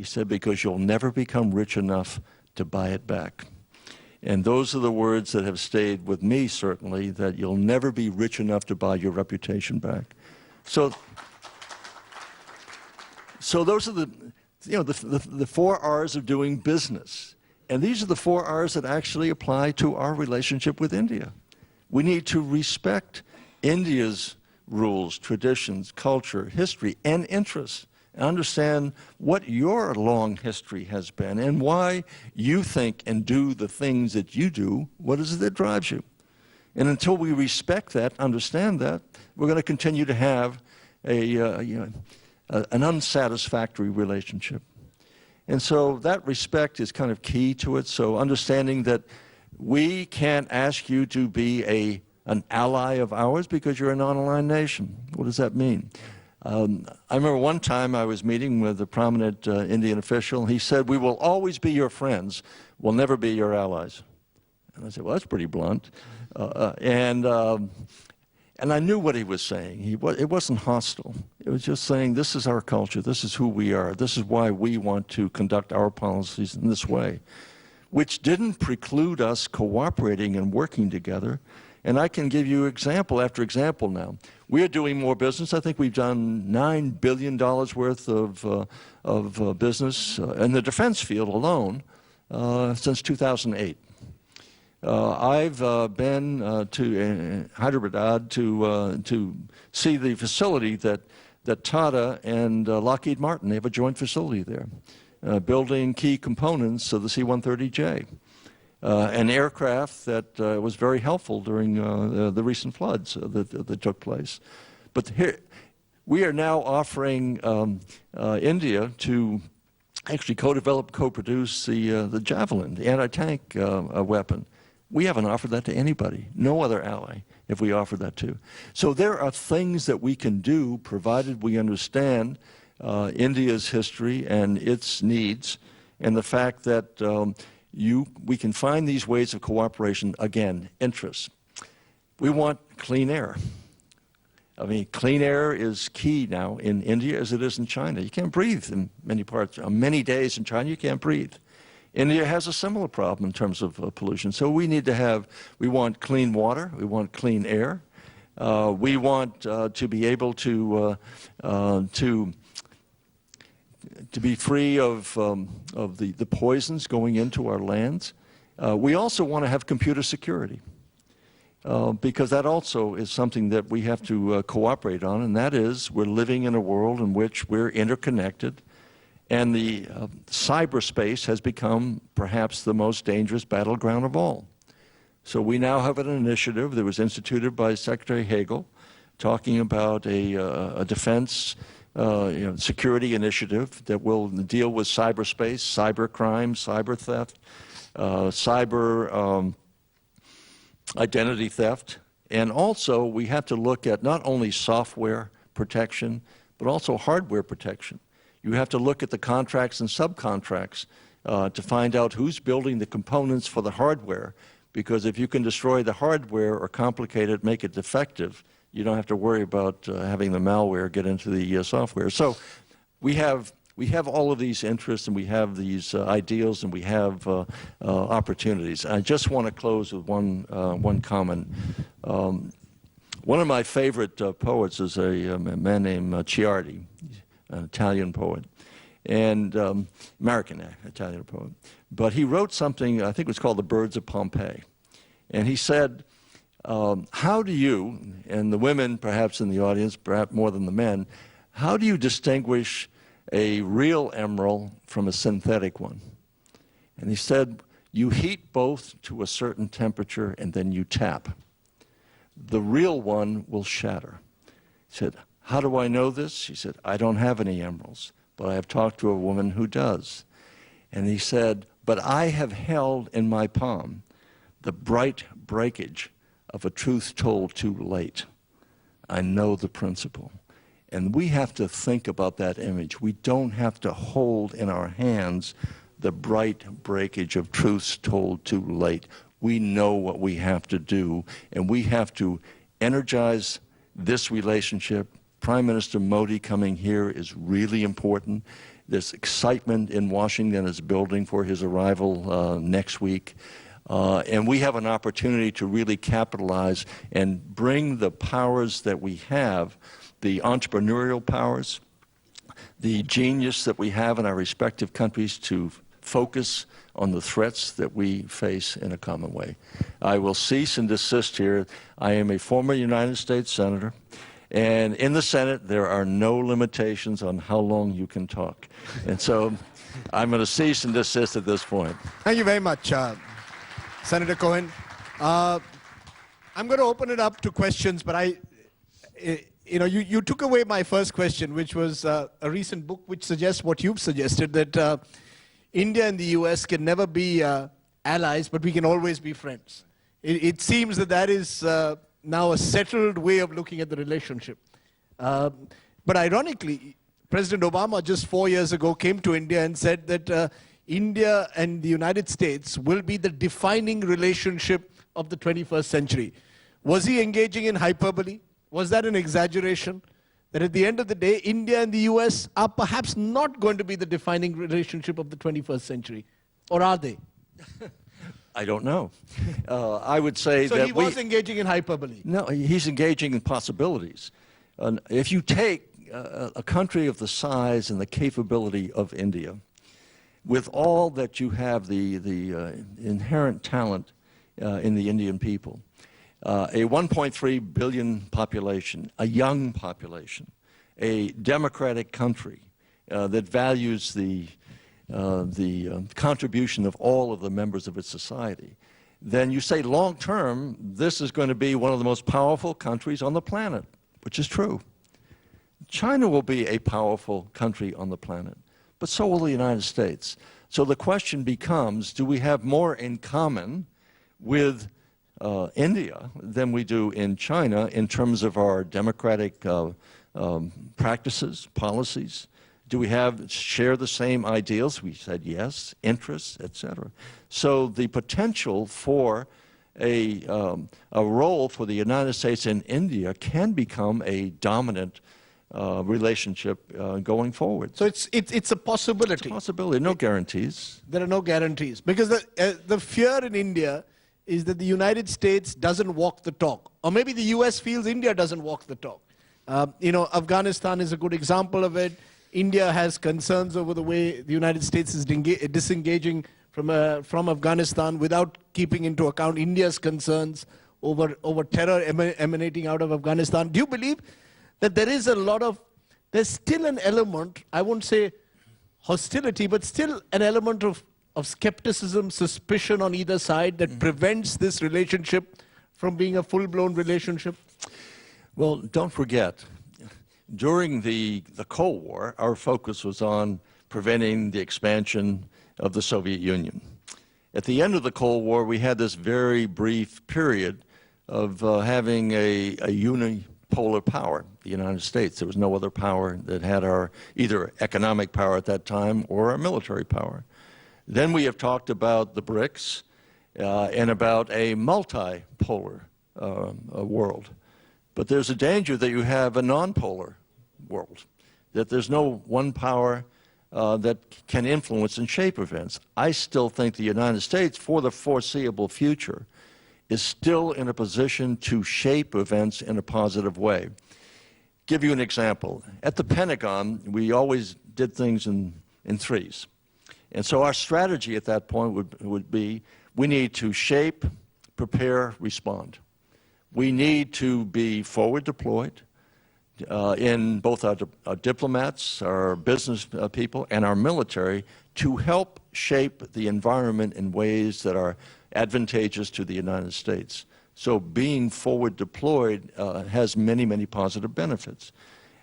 He said, because you'll never become rich enough to buy it back. And those are the words that have stayed with me, certainly, that you'll never be rich enough to buy your reputation back. So those are the 4 R's of doing business. And these are the 4 R's that actually apply to our relationship with India. We need to respect India's rules, traditions, culture, history, and interests, and understand what your long history has been and why you think and do the things that you do. What is it that drives you? And until we respect that, understand that, we're going to continue to have an unsatisfactory relationship. And so that respect is kind of key to it. So understanding that we can't ask you to be an ally of ours because you're a non-aligned nation. What does that mean? I remember one time I was meeting with a prominent Indian official. He said, "We will always be your friends. We'll never be your allies." And I said, "Well, that's pretty blunt." And I knew what he was saying. It wasn't hostile. It was just saying, this is our culture. This is who we are. This is why we want to conduct our policies in this way, which didn't preclude us cooperating and working together. And I can give you example after example now. We are doing more business. I think we've done $9 billion worth of business in the defense field alone since 2008. I've been to Hyderabad to see the facility that Tata and Lockheed Martin, they have a joint facility there, building key components of the C-130J. An aircraft that was very helpful during the recent floods that took place. But here, we are now offering India to actually co-develop, co-produce the Javelin, the anti-tank weapon. We haven't offered that to anybody, no other ally if we offer that to. So there are things that we can do provided we understand India's history and its needs, and the fact that we can find these ways of cooperation, again, interests. We want clean air. I mean, clean air is key now in India as it is in China. You can't breathe in many parts. On many days in China, you can't breathe. India has a similar problem in terms of pollution. So we want clean water, we want clean air. We want to be able to be free of the poisons going into our lands. We also want to have computer security because that also is something that we have to cooperate on, and that is we're living in a world in which we're interconnected, and the cyberspace has become perhaps the most dangerous battleground of all. So we now have an initiative that was instituted by Secretary Hagel talking about a defense security initiative that will deal with cyberspace, cyber crime, cyber theft, cyber identity theft. And also we have to look at not only software protection, but also hardware protection. You have to look at the contracts and subcontracts to find out who's building the components for the hardware, because if you can destroy the hardware or complicate it, make it defective, you don't have to worry about having the malware get into the software. So we have all of these interests, and we have these ideals, and we have opportunities. I just want to close with one comment. One of my favorite poets is a man named Ciardi, an Italian poet, and American Italian poet. But he wrote something, I think it was called The Birds of Pompeii. And he said, how do you, and the women perhaps in the audience, perhaps more than the men, how do you distinguish a real emerald from a synthetic one? And he said, you heat both to a certain temperature and then you tap. The real one will shatter. He said, how do I know this? He said, I don't have any emeralds, but I have talked to a woman who does. And he said, but I have held in my palm the bright breakage of a truth told too late. I know the principle. And we have to think about that image. We don't have to hold in our hands the bright breakage of truths told too late. We know what we have to do, and we have to energize this relationship. Prime Minister Modi coming here is really important. This excitement in Washington is building for his arrival next week. And we have an opportunity to really capitalize and bring the powers that we have, the entrepreneurial powers, the genius that we have in our respective countries, to focus on the threats that we face in a common way. I will cease and desist here. I am a former United States Senator, and in the Senate there are no limitations on how long you can talk. And so I'm going to cease and desist at this point. Thank you very much, Senator Cohen. I'm going to open it up to questions, but you took away my first question, which was a recent book which suggests what you've suggested, that India and the U.S. can never be allies, but we can always be friends. It seems that is now a settled way of looking at the relationship. But ironically, President Obama just 4 years ago came to India and said that India and the United States will be the defining relationship of the 21st century. Was he engaging in hyperbole? Was that an exaggeration? That at the end of the day, India and the US are perhaps not going to be the defining relationship of the 21st century? Or are they? I don't know. I would say so that he was engaging in hyperbole? No, he's engaging in possibilities. If you take a country of the size and the capability of India, with all that you have, the inherent talent in the Indian people, a 1.3 billion population, a young population, a democratic country that values the contribution of all of the members of its society, then you say long term, this is going to be one of the most powerful countries on the planet, which is true. China will be a powerful country on the planet, but so will the United States. So the question becomes, do we have more in common with India than we do in China in terms of our democratic practices, policies? Do we share the same ideals? We said yes, interests, etc. So the potential for a role for the United States and India can become a dominant relationship going forward. So it's a possibility. It's a possibility. No guarantees. There are no guarantees, because the fear in India is that the United States doesn't walk the talk, or maybe the US feels India doesn't walk the talk. Afghanistan is a good example of it. India has concerns over the way the United States is disengaging from Afghanistan without keeping into account India's concerns over terror emanating out of Afghanistan. Do you believe that there's still an element, I won't say hostility, but still an element of skepticism, suspicion on either side that prevents this relationship from being a full-blown relationship? Well, don't forget, during the Cold War, our focus was on preventing the expansion of the Soviet Union. At the end of the Cold War, we had this very brief period of having a unipolar power, the United States. There was no other power that had our either economic power at that time or our military power. Then we have talked about the BRICS and about a multipolar world. But there's a danger that you have a non-polar world, that there's no one power that can influence and shape events. I still think the United States, for the foreseeable future, is still in a position to shape events in a positive way. Give you an example. At the Pentagon, we always did things in threes. And so our strategy at that point would be, we need to shape, prepare, respond. We need to be forward deployed in both our diplomats, our business people, and our military to help shape the environment in ways that are advantageous to the United States. So being forward deployed has many, many positive benefits.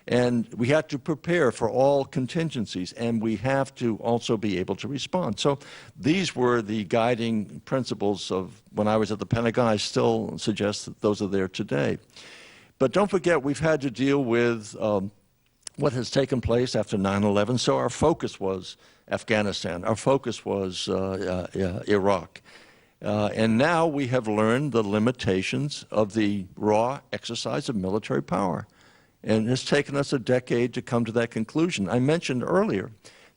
And we have to prepare for all contingencies, and we have to also be able to respond. So these were the guiding principles of when I was at the Pentagon. I still suggest that those are there today. But don't forget, we've had to deal with what has taken place after 9/11. So our focus was Afghanistan. Our focus was Iraq. And now we have learned the limitations of the raw exercise of military power. And it's taken us a decade to come to that conclusion. I mentioned earlier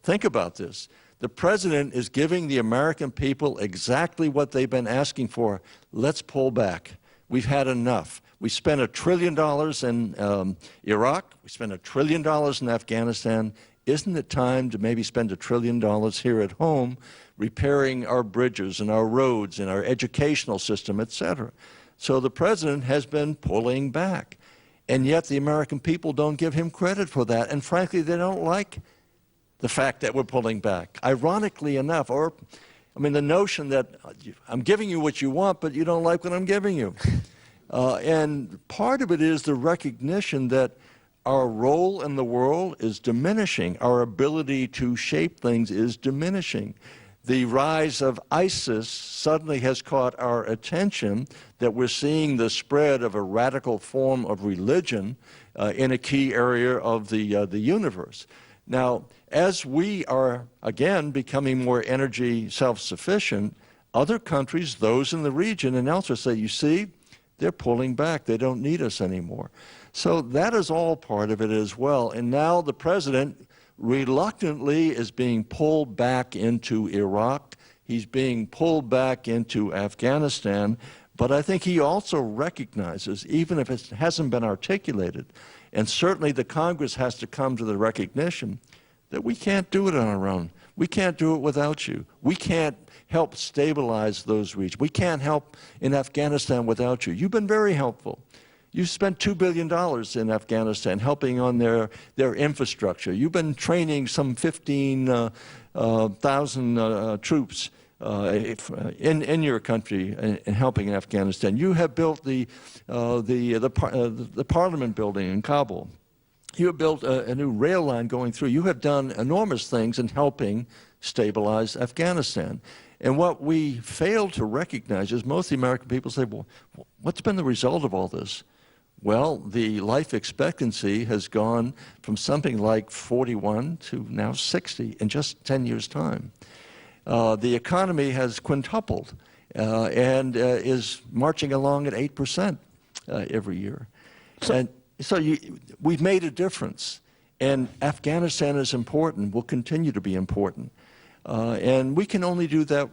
Think about this. The president is giving the American people exactly what they've been asking for. Let's pull back. We've had enough. We spent $1 trillion in Iraq. We spent $1 trillion in Afghanistan. Isn't it time to maybe spend $1 trillion here at home repairing our bridges and our roads and our educational system, et cetera? So the president has been pulling back. And yet the American people don't give him credit for that. And frankly, they don't like the fact that we're pulling back. Ironically enough, the notion that I'm giving you what you want, but you don't like what I'm giving you. And part of it is the recognition that our role in the world is diminishing. Our ability to shape things is diminishing. The rise of ISIS suddenly has caught our attention, that we're seeing the spread of a radical form of religion in a key area of the universe. Now, as we are, again, becoming more energy self-sufficient, other countries, those in the region and elsewhere, say, you see, they're pulling back. They don't need us anymore. So that is all part of it as well. And now the president reluctantly is being pulled back into Iraq. He's being pulled back into Afghanistan. But I think he also recognizes, even if it hasn't been articulated, and certainly the Congress has to come to the recognition that we can't do it on our own. We can't do it without you. We can't help stabilize those regions. We can't help in Afghanistan without you. You've been very helpful. You spent $2 billion in Afghanistan helping on their infrastructure. You've been training some 15,000 troops in your country and helping in Afghanistan. You have built the parliament building in Kabul. You have built a new rail line going through. You have done enormous things in helping stabilize Afghanistan. And what we fail to recognize is most of the American people say, well, what's been the result of all this? Well, the life expectancy has gone from something like 41 to now 60 in just 10 years' time. The economy has quintupled and is marching along at 8% every year. And so we've made a difference. And Afghanistan is important, will continue to be important. And we can only do that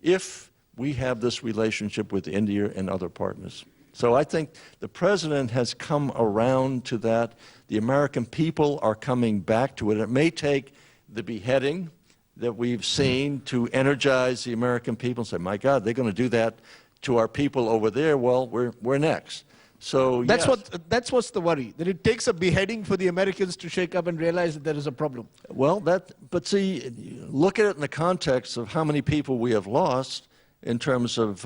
if we have this relationship with India and other partners. So I think the president has come around to that. The American people are coming back to it. It may take the beheading that we've seen to energize the American people and say, my God, they're going to do that to our people over there. Well, we're next. So that's what's the worry, that it takes a beheading for the Americans to shake up and realize that there is a problem. Well, but see, look at it in the context of how many people we have lost in terms of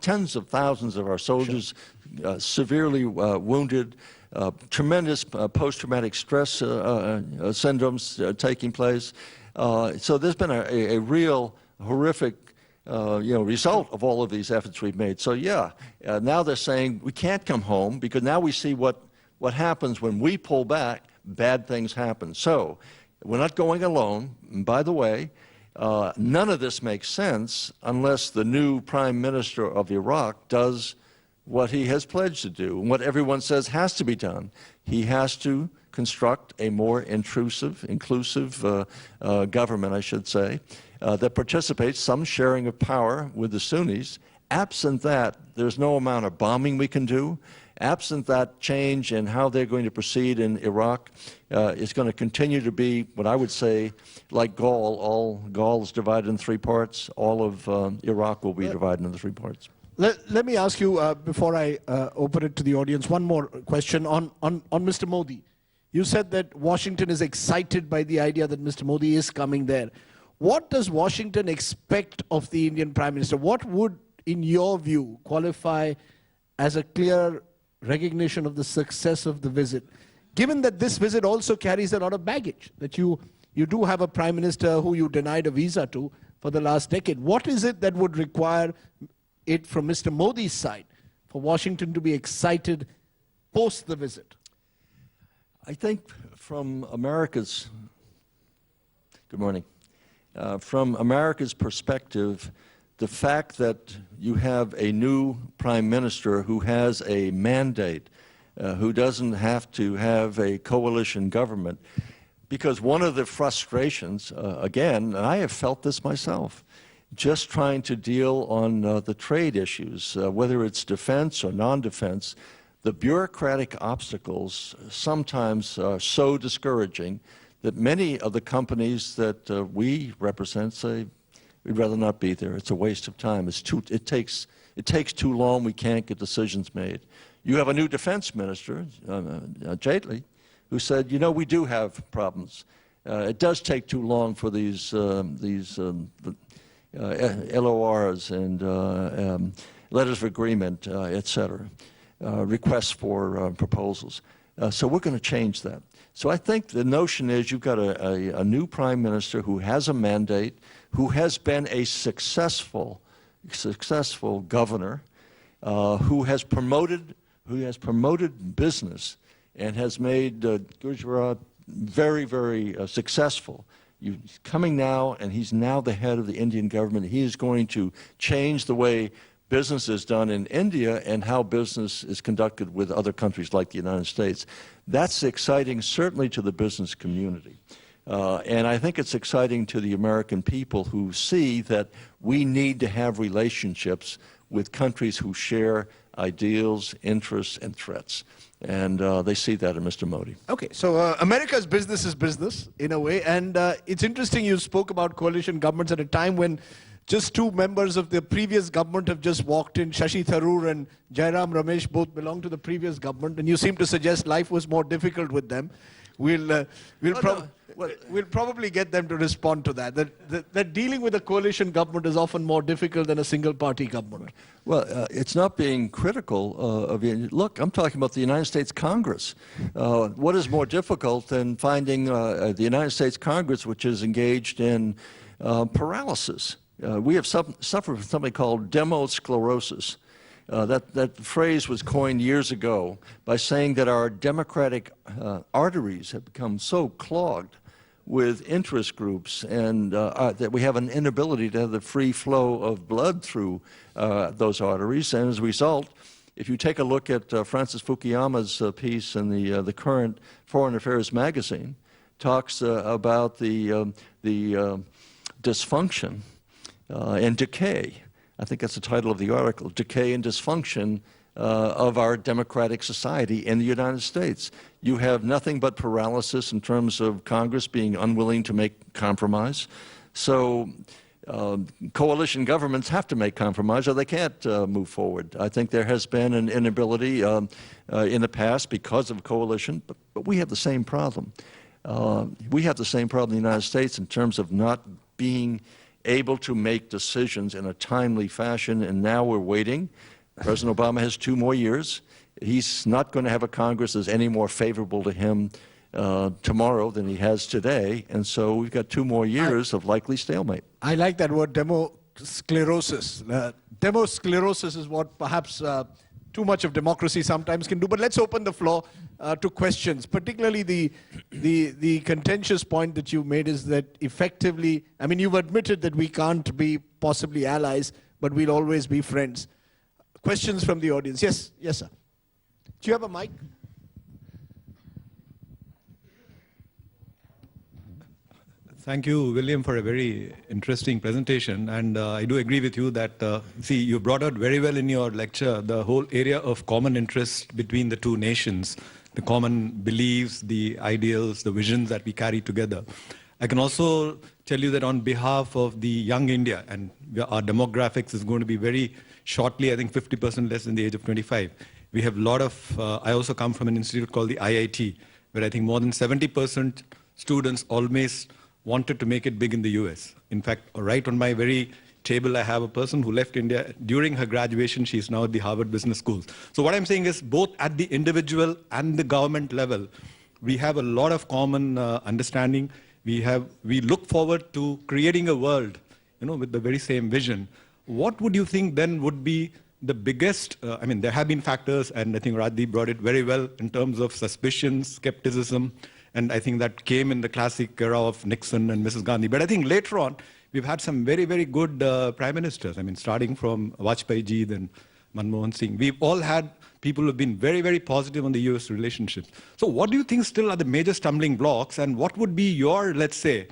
tens of thousands of our soldiers, sure, severely wounded, tremendous post-traumatic stress syndromes taking place. So there's been a real horrific result of all of these efforts we've made. So yeah, now they're saying we can't come home because now we see what happens when we pull back, bad things happen. So we're not going alone. And by the way, none of this makes sense unless the new prime minister of Iraq does what he has pledged to do and what everyone says has to be done. He has to construct a more inclusive government, I should say, that participates, some sharing of power with the Sunnis. Absent that, there's no amount of bombing we can do. Absent that change in how they're going to proceed in Iraq, it's going to continue to be what I would say, like Gaul. Gaul is divided in three parts. All of Iraq will be divided into three parts. Let me ask you, before I open it to the audience, one more question on Mr. Modi. You said that Washington is excited by the idea that Mr. Modi is coming there. What does Washington expect of the Indian Prime Minister? What would, in your view, qualify as a clear recognition of the success of the visit, given that this visit also carries a lot of baggage, that you do have a Prime Minister who you denied a visa to for the last decade? What is it that would require it from Mr. Modi's side for Washington to be excited post the visit? I think from America's, good morning, from America's perspective, the fact that you have a new prime minister who has a mandate, who doesn't have to have a coalition government, Because one of the frustrations, again, and I have felt this myself, just trying to deal on the trade issues, whether it's defense or non-defense, the bureaucratic obstacles sometimes are so discouraging that many of the companies that we represent say, we'd rather not be there. It's a waste of time. It takes too long. We can't get decisions made. You have a new defense minister, Jaitley, who said, you know, we do have problems. It does take too long for these LORs and letters of agreement, et cetera, requests for proposals. So we're going to change that. So I think the notion is you've got a new prime minister who has a mandate, who has been a successful governor, who has promoted business and has made Gujarat very, very successful. He's coming now, and he's now the head of the Indian government. He is going to change the way business is done in India and how business is conducted with other countries like the United States. That's exciting, certainly to the business community. And I think it's exciting to the American people who see that we need to have relationships with countries who share ideals, interests, and threats. And they see that in Mr. Modi. Okay, so America's business is business, in a way. And it's interesting you spoke about coalition governments at a time when just two members of the previous government have just walked in. Shashi Tharoor and Jairam Ramesh both belong to the previous government. And you seem to suggest life was more difficult with them. We'll probably get them to respond to that. That dealing with a coalition government is often more difficult than a single-party government. Well, it's not being critical of you. Look, I'm talking about the United States Congress. What is more difficult than finding the United States Congress, which is engaged in paralysis? We have suffered from something called demosclerosis. That phrase was coined years ago by saying that our democratic arteries have become so clogged with interest groups and that we have an inability to have the free flow of blood through those arteries. And as a result, if you take a look at Francis Fukuyama's piece in the current Foreign Affairs magazine, talks about the dysfunction and decay. I think that's the title of the article, Decay and Dysfunction of Our Democratic Society in the United States. You have nothing but paralysis in terms of Congress being unwilling to make compromise. So coalition governments have to make compromise or they can't move forward. I think there has been an inability in the past because of coalition, but we have the same problem. We have the same problem in the United States in terms of not being able to make decisions in a timely fashion, and now we're waiting. President Obama has 2 more years. He's not going to have a Congress that's any more favorable to him tomorrow than he has today, and so we've got 2 more years of likely stalemate. I like that word, demosclerosis. Demosclerosis is what perhaps too much of democracy sometimes can do. But let's open the floor to questions. Particularly the contentious point that you made is that effectively, I mean, you've admitted that we can't be possibly allies, but we'll always be friends. Questions from the audience? Yes, yes, sir. Do you have a mic? Thank you, William, for a very interesting presentation. And I do agree with you that, see, you brought out very well in your lecture the whole area of common interest between the two nations, the common beliefs, the ideals, the visions that we carry together. I can also tell you that on behalf of the young India, and our demographics is going to be very shortly, I think 50% less than the age of 25. We have a lot of, I also come from an institute called the IIT, where I think more than 70% students always wanted to make it big in the US. In fact, right on my very table, I have a person who left India. During her graduation, she's now at the Harvard Business School. So what I'm saying is both at the individual and the government level, we have a lot of common understanding. We look forward to creating a world, with the very same vision. What would you think then would be the biggest, I mean, there have been factors, and I think Radhi brought it very well in terms of suspicion, skepticism, and I think that came in the classic era of Nixon and Mrs. Gandhi. But I think later on, we've had some very, very good prime ministers. I mean, starting from Vajpayee ji, then Manmohan Singh. We've all had people who have been very, very positive on the US relationship. So what do you think still are the major stumbling blocks, and what would be your, let's say,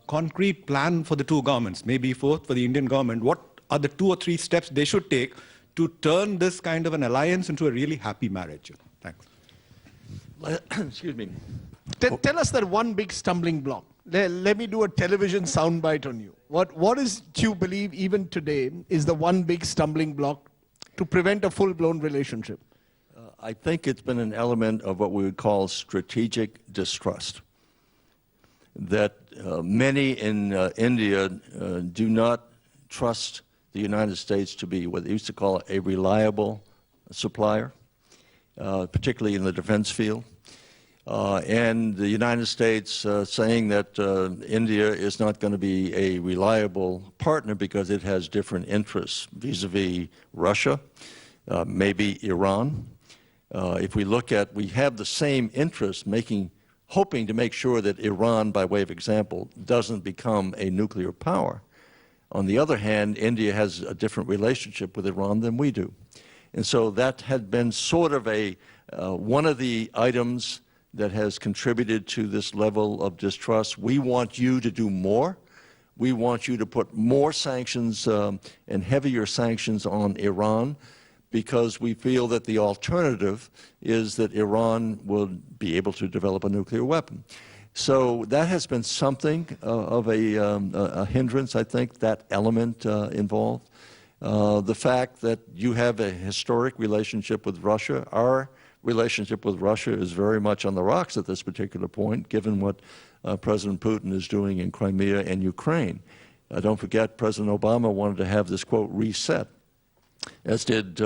concrete plan for the two governments, maybe for the Indian government? What are the 2 or 3 steps they should take to turn this kind of an alliance into a really happy marriage? Thanks. Excuse me. Tell us that one big stumbling block. Let me do a television soundbite on you. What is, do you believe, even today, is the one big stumbling block to prevent a full-blown relationship? I think it's been an element of what we would call strategic distrust. That many in India do not trust the United States to be what they used to call a reliable supplier, particularly in the defense field. And the United States saying that India is not going to be a reliable partner because it has different interests vis-a-vis Russia, maybe Iran. If we look at, we have the same interests, hoping to make sure that Iran, by way of example, doesn't become a nuclear power. On the other hand, India has a different relationship with Iran than we do. And so that had been sort of one of the items that has contributed to this level of distrust. We want you to do more. We want you to put more sanctions and heavier sanctions on Iran, because we feel that the alternative is that Iran will be able to develop a nuclear weapon. So that has been something of a hindrance, I think, that element involved. The fact that you have a historic relationship with Russia. Our relationship with Russia is very much on the rocks at this particular point, given what President Putin is doing in Crimea and Ukraine. Don't forget, President Obama wanted to have this, quote, reset, as did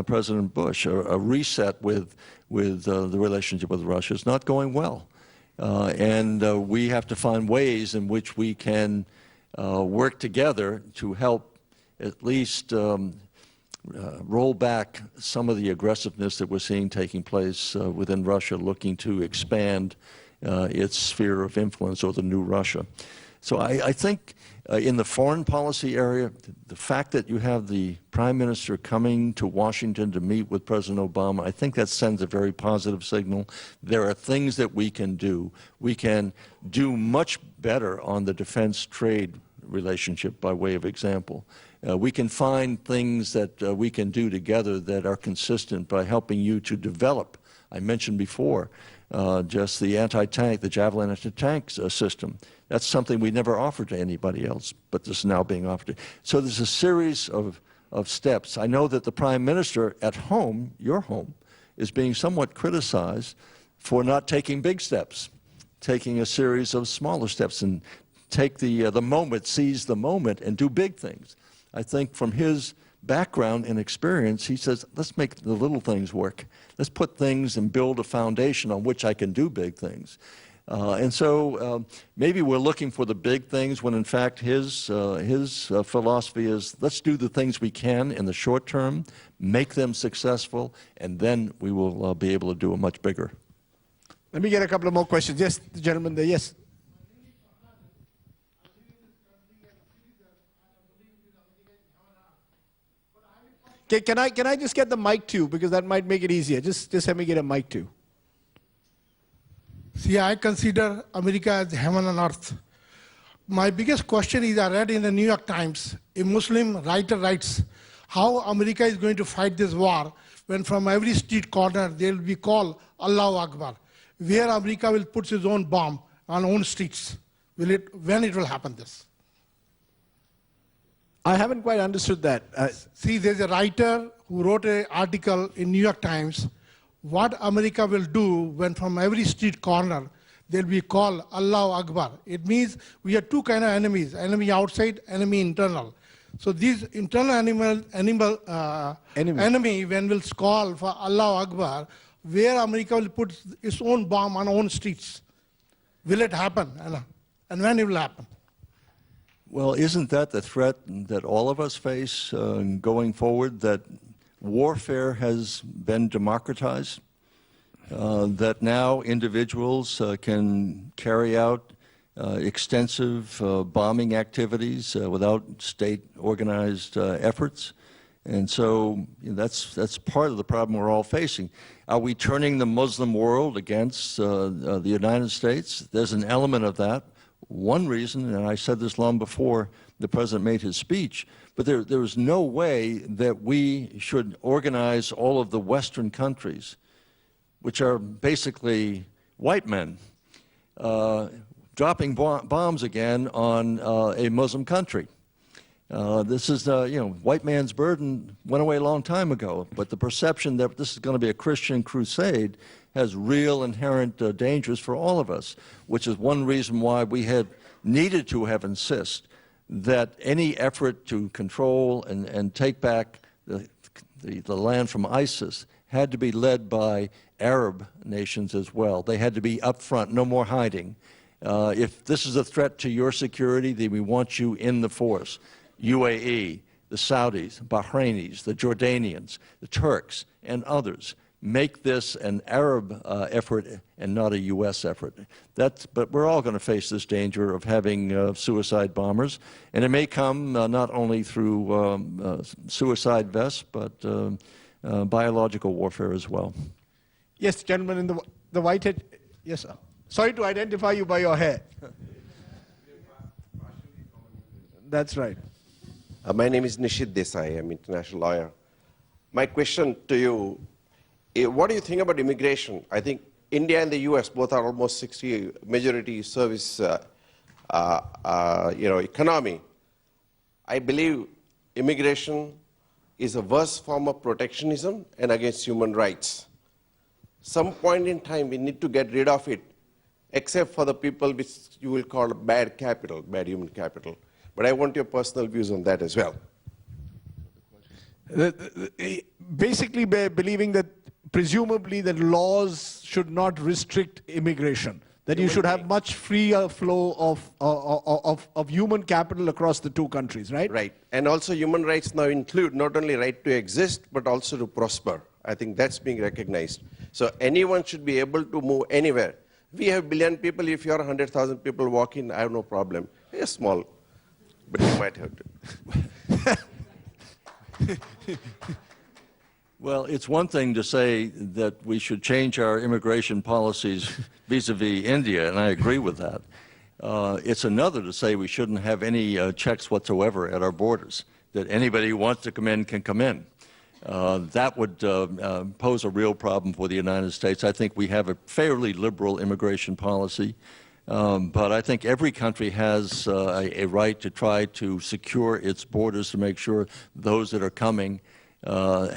President Bush. A reset with the relationship with Russia is not going well. And we have to find ways in which we can work together to help at least roll back some of the aggressiveness that we're seeing taking place within Russia, looking to expand its sphere of influence, or the new Russia. So I think in the foreign policy area, the fact that you have the Prime Minister coming to Washington to meet with President Obama, I think that sends a very positive signal. There are things that we can do. We can do much better on the defense-trade relationship, by way of example. We can find things that we can do together that are consistent by helping you to develop. I mentioned before just the anti-tank, the Javelin anti-tank system. That's something we never offered to anybody else, but this is now being offered. So there's a series of steps. I know that the Prime Minister at home, your home, is being somewhat criticized for not taking big steps, taking a series of smaller steps, and take the moment, seize the moment, and do big things. I think from his background and experience, he says, let's make the little things work. Let's put things and build a foundation on which I can do big things. And so maybe we're looking for the big things when in fact his philosophy is, let's do the things we can in the short term, make them successful, and then we will be able to do a much bigger. Let me get a couple of more questions. Yes, the gentleman there, yes. Okay, can I just get the mic too, because that might make it easier. Just let me get a mic too. See, I consider America as heaven on earth. My biggest question is, I read in the New York Times, a Muslim writer writes, how America is going to fight this war when from every street corner there will be called Allahu Akbar, where America will put its own bomb on own streets. When it will happen this? I haven't quite understood that. See, there's a writer who wrote an article in New York Times, what America will do when from every street corner they'll be called Allahu Akbar. It means we have two kind of enemies, enemy outside, enemy internal. So these internal enemy, when will call for Allahu Akbar, where America will put its own bomb on own streets. Will it happen? And when it will happen? Well, isn't that the threat that all of us face going forward, that warfare has been democratized, that now individuals can carry out extensive bombing activities without state-organized efforts, And so that's part of the problem we're all facing. Are we turning the Muslim world against the United States? There's an element of that. One reason, and I said this long before the president made his speech, but there is no way that we should organize all of the Western countries, which are basically white men, dropping bombs again on a Muslim country. This is, white man's burden went away a long time ago, but the perception that this is going to be a Christian crusade has real inherent dangers for all of us, which is one reason why we had needed to have insist that any effort to control and take back the land from ISIS had to be led by Arab nations as well. They had to be up front, no more hiding. If this is a threat to your security, then we want you in the force. U.A.E., the Saudis, Bahrainis, the Jordanians, the Turks, and others. Make this an Arab effort and not a U.S. effort. But we're all going to face this danger of having suicide bombers, and it may come not only through suicide vests, but biological warfare as well. Yes, gentleman in the white hat. Yes, sir. Sorry to identify you by your hair. That's right. My name is Nishit Desai. I'm an international lawyer. My question to you, what do you think about immigration? I think India and the U.S. both are almost 60 majority service economy. I believe immigration is a worse form of protectionism and against human rights. Some point in time, we need to get rid of it, except for the people which you will call bad capital, bad human capital. But I want your personal views on that as well. Basically, believing that presumably that laws should not restrict immigration, that you should have much freer flow of human capital across the two countries, right? Right. And also human rights now include not only right to exist, but also to prosper. I think that's being recognized. So anyone should be able to move anywhere. We have 1 billion people. If you are 100,000 people walk in, I have no problem. It's small, but you might have to. Well, it's one thing to say that we should change our immigration policies vis-a-vis India, and I agree with that. It's another to say we shouldn't have any checks whatsoever at our borders, that anybody who wants to come in can come in. That would pose a real problem for the United States. I think we have a fairly liberal immigration policy, but I think every country has a right to try to secure its borders to make sure those that are coming are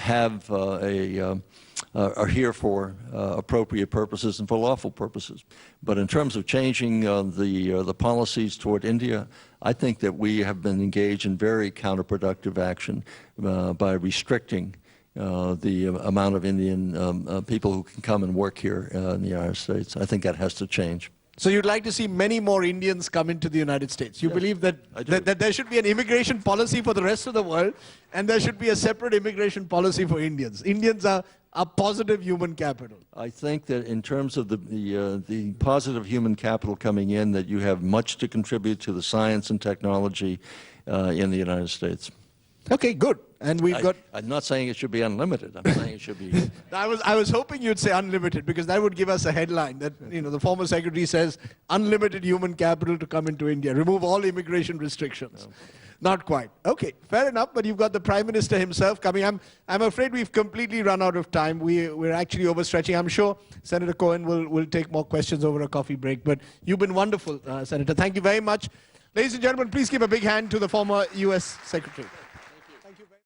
here for appropriate purposes and for lawful purposes. But in terms of changing the policies toward India, I think that we have been engaged in very counterproductive action by restricting the amount of Indian people who can come and work here in the United States. I think that has to change. So you'd like to see many more Indians come into the United States. You believe that there should be an immigration policy for the rest of the world, and there should be a separate immigration policy for Indians. Indians are positive human capital. I think that in terms of the positive human capital coming in, that you have much to contribute to the science and technology in the United States. Okay, good. And I'm not saying it should be unlimited. I'm saying it should be. I was hoping you'd say unlimited, because that would give us a headline that the former secretary says unlimited human capital to come into India. Remove all immigration restrictions. Okay. Not quite. Okay, fair enough. But you've got the Prime Minister himself coming. I'm afraid we've completely run out of time. We're actually overstretching. I'm sure Senator Cohen will take more questions over a coffee break. But you've been wonderful, Senator. Thank you very much. Ladies and gentlemen, please give a big hand to the former U.S. Secretary.